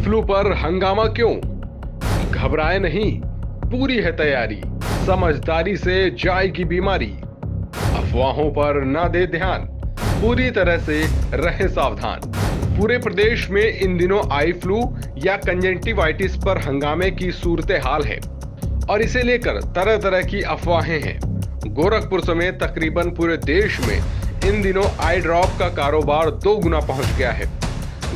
Flu पर हंगामा क्यों? घबराए नहीं, पूरी है तैयारी, समझदारी से जाएगी बीमारी। अफवाहों पर ना दे ध्यान, पूरी तरह से रहे सावधान। पूरे प्रदेश में इन दिनों आई फ्लू या कंजंक्टिवाइटिस पर हंगामे की सूरत हाल है और इसे लेकर तरह तरह की अफवाहें हैं। गोरखपुर समेत तकरीबन पूरे देश में इन दिनों आई ड्रॉप का कारोबार 2 गुना पहुंच गया है।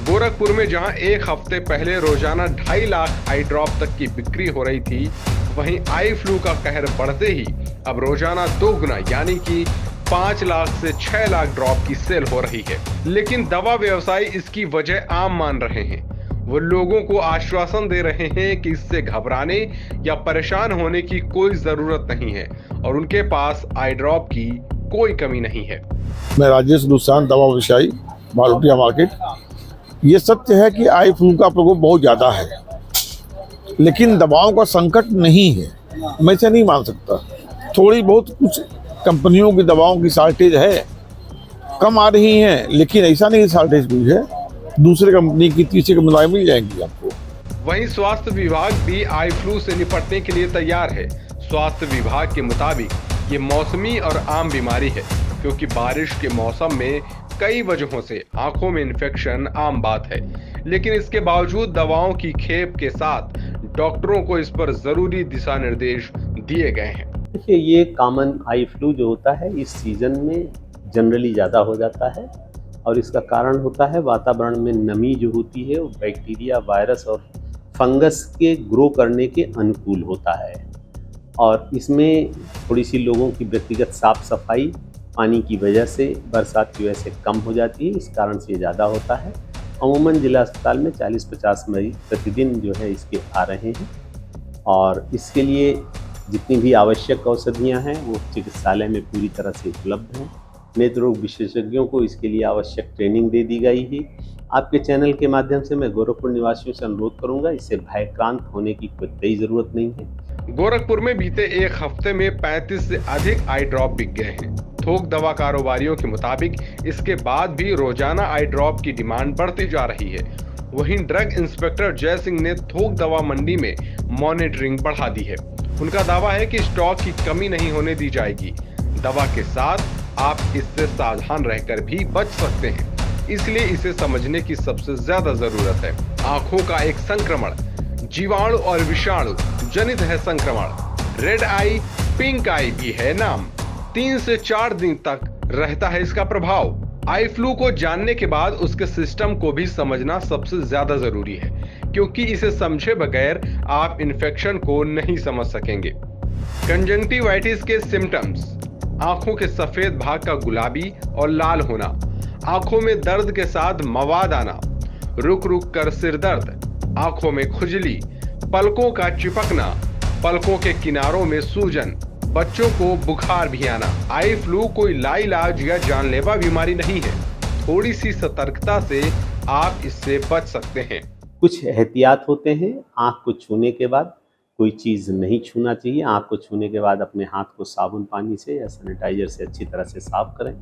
गोरखपुर में जहां एक हफ्ते पहले रोजाना 2.5 लाख आई ड्रॉप तक की बिक्री हो रही थी, वहीं आई फ्लू का कहर बढ़ते ही अब रोजाना 2 गुना यानी कि 5 लाख से 6 लाख ड्रॉप की सेल हो रही है। लेकिन दवा व्यवसायी इसकी वजह आम मान रहे हैं। वो लोगों को आश्वासन दे रहे हैं कि इससे घबराने या परेशान होने की कोई जरूरत नहीं है और उनके पास आई ड्रॉप की कोई कमी नहीं है। मैं राजेश लुसान, दवा व्यवसायी, मारुतिया मार्केट। ये सत्य है कि आई फ्लू का प्रकोप बहुत ज़्यादा है, लेकिन दवाओं का संकट नहीं है। मैं इसे नहीं मान सकता। थोड़ी बहुत कुछ कंपनियों की दवाओं की शॉर्टेज है, कम आ रही हैं, लेकिन ऐसा नहीं शॉर्टेज हुई है। दूसरे कंपनी की, तीसरी कंपनी मिल जाएंगी आपको। वहीं स्वास्थ्य विभाग भी आई फ्लू से निपटने के लिए तैयार है। स्वास्थ्य विभाग के मुताबिक ये मौसमी और आम बीमारी है, क्योंकि बारिश के मौसम में कई वजहों से आंखों में इन्फेक्शन आम बात है। लेकिन इसके बावजूद दवाओं की खेप के साथ डॉक्टरों को इस पर जरूरी दिशा निर्देश दिए गए हैं। देखिए, ये कॉमन आई फ्लू जो होता है इस सीजन में जनरली ज़्यादा हो जाता है और इसका कारण होता है वातावरण में नमी जो होती है वो बैक्टीरिया, वायरस और फंगस के ग्रो करने के अनुकूल होता है और इसमें थोड़ी सी लोगों की व्यक्तिगत साफ सफाई पानी की वजह से, बरसात की वजह से कम हो जाती है। इस कारण से ये ज़्यादा होता है। अमूमन जिला अस्पताल में 40-50 मरीज प्रतिदिन जो है इसके आ रहे हैं और इसके लिए जितनी भी आवश्यक औषधियाँ हैं वो चिकित्सालय में पूरी तरह से उपलब्ध हैं। नेत्र रोग विशेषज्ञों को इसके लिए आवश्यक ट्रेनिंग दे दी गई है। आपके चैनल के माध्यम से मैं गोरखपुर निवासियों से अनुरोध करूंगा, इससे भयक्रांत होने की कोई ज़रूरत नहीं है। गोरखपुर में बीते एक हफ्ते में 35 से अधिक आई ड्रॉप बिक गए हैं। थोक दवा कारोबारियों के मुताबिक इसके बाद भी रोजाना आई ड्रॉप की डिमांड बढ़ती जा रही है। वहीं ड्रग इंस्पेक्टर जय सिंह ने थोक दवा मंडी में मॉनिटरिंग बढ़ा दी है। उनका दावा है कि स्टॉक की कमी नहीं होने दी जाएगी। दवा के साथ आप इससे सावधान रहकर भी बच सकते हैं, इसलिए इसे समझने की सबसे ज्यादा जरूरत है। आंखों का एक संक्रमण, जीवाणु और विषाणु जनित है संक्रमण। रेड आई, पिंक आई भी है नाम। 3 से 4 दिन तक रहता है इसका प्रभाव। आई फ्लू को जानने के बाद उसके सिस्टम को भी समझना सबसे ज्यादा जरूरी है, क्योंकि इसे समझे बगैर आप इन्फेक्शन को नहीं समझ सकेंगे। कंजंक्टिवाइटिस के सिम्टम्स: आंखों के सफेद भाग का गुलाबी और लाल होना, आंखों में दर्द के साथ मवाद आना, रुक रुक कर सिर दर्द, आंखों में खुजली, पलकों का चिपकना, पलकों के किनारों में सूजन, बच्चों को बुखार भी आना। आई फ्लू कोई लाइलाज या जानलेवा बीमारी नहीं है। थोड़ी सी सतर्कता से आप इससे बच सकते हैं। कुछ एहतियात होते हैं। आँख को छूने के बाद कोई चीज़ नहीं छूना चाहिए। आँख को छूने के बाद अपने हाथ को साबुन पानी से या सैनिटाइजर से अच्छी तरह से साफ करें।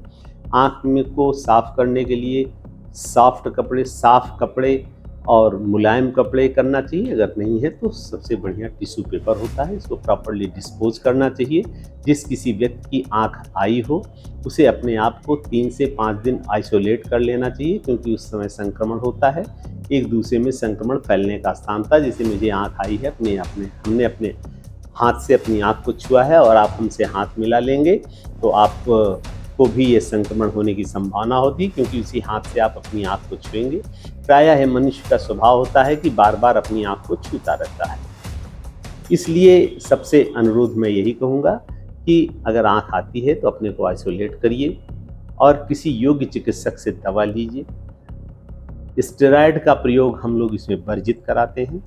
आँख में को साफ करने के लिए साफ कपड़े और मुलायम कपड़े करना चाहिए। अगर नहीं है तो सबसे बढ़िया टिश्यू पेपर होता है, इसको प्रॉपर्ली डिस्पोज करना चाहिए। जिस किसी व्यक्ति की आँख आई हो उसे अपने आप को 3 से 5 दिन आइसोलेट कर लेना चाहिए, क्योंकि उस समय संक्रमण होता है। एक दूसरे में संक्रमण फैलने का स्थान था। जैसे मुझे आँख आई है, हमने अपने हाथ से अपनी आँख को छुआ है और आप हमसे हाथ मिला लेंगे तो आप को भी ये संक्रमण होने की संभावना होती, क्योंकि उसी हाथ से आप अपनी आँख को छुएंगे। प्रायः मनुष्य का स्वभाव होता है कि बार बार अपनी आँख को छूता रहता है। इसलिए सबसे अनुरोध मैं यही कहूँगा कि अगर आँख आती है तो अपने को आइसोलेट करिए और किसी योग्य चिकित्सक से दवा लीजिए। स्टेरॉयड का प्रयोग हम लोग इसमें वर्जित कराते हैं।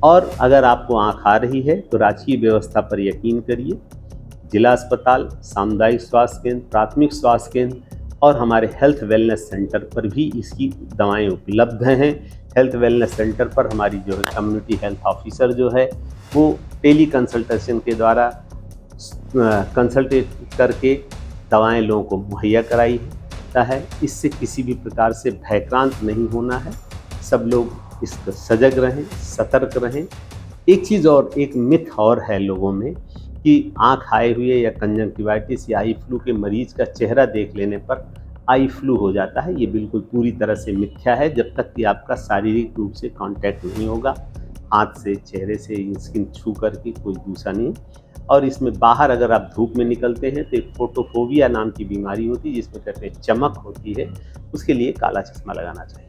और अगर आपको आँख आ रही है तो राजकीय व्यवस्था पर यकीन करिए। जिला अस्पताल, सामुदायिक स्वास्थ्य केंद्र, प्राथमिक स्वास्थ्य केंद्र और हमारे हेल्थ वेलनेस सेंटर पर भी इसकी दवाएं उपलब्ध हैं। हेल्थ वेलनेस सेंटर पर हमारी जो है कम्युनिटी हेल्थ ऑफिसर जो है वो टेली कंसल्टेशन के द्वारा कंसल्टेट करके दवाएं लोगों को मुहैया कराई है। इससे किसी भी प्रकार से भयक्रांत नहीं होना है। सब लोग इसको सजग रहें, सतर्क रहें। एक चीज़ और, एक मिथ और है लोगों में कि आँख आए हुए या कंजंक्टिवाइटिस या आई फ्लू के मरीज का चेहरा देख लेने पर आई फ्लू हो जाता है। ये बिल्कुल पूरी तरह से मिथ्या है। जब तक कि आपका शारीरिक रूप से कांटेक्ट नहीं होगा, हाथ से, चेहरे से स्किन छू करके, कोई दूसरा नहीं। और इसमें बाहर अगर आप धूप में निकलते हैं तो एक फोटोफोबिया नाम की बीमारी होती है, जिसमें कहते हैं चमक होती है, उसके लिए काला चश्मा लगाना चाहिए।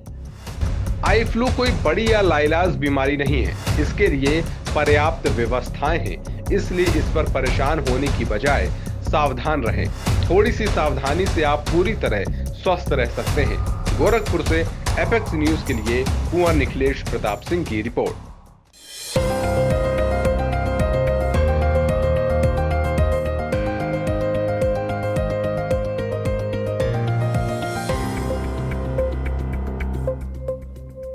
आई फ्लू कोई बड़ी या लाइलाज बीमारी नहीं है। इसके लिए पर्याप्त व्यवस्थाएं हैं, इसलिए इस पर परेशान होने की बजाय सावधान रहें। थोड़ी सी सावधानी से आप पूरी तरह स्वस्थ रह सकते हैं। गोरखपुर से एपेक्स न्यूज के लिए कुंवर निखिलेश प्रताप सिंह की रिपोर्ट।